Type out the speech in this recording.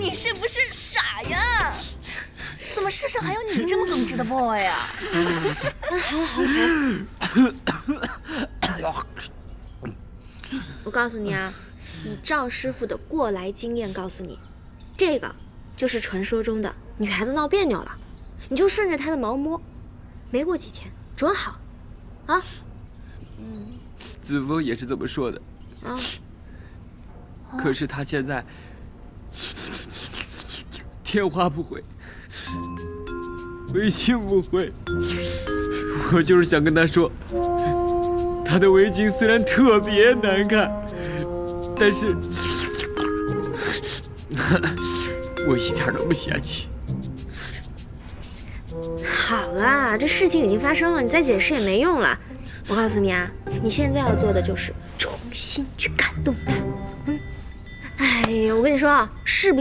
你是不是傻呀？怎么世上还有你这么耿直的 boy 啊？我告诉你啊，以赵师傅的过来经验告诉你，这个就是传说中的女孩子闹别扭了，你就顺着她的毛摸，没过几天准好，啊？子枫也是这么说的。啊。可是他现在电话不回，微信不回，我就是想跟他说，他的围巾虽然特别难看，但是我一点都不嫌弃。好啦，这事情已经发生了，你再解释也没用了。我告诉你啊，你现在要做的就是重新去感动他。哎呀，我跟你说啊，事不宜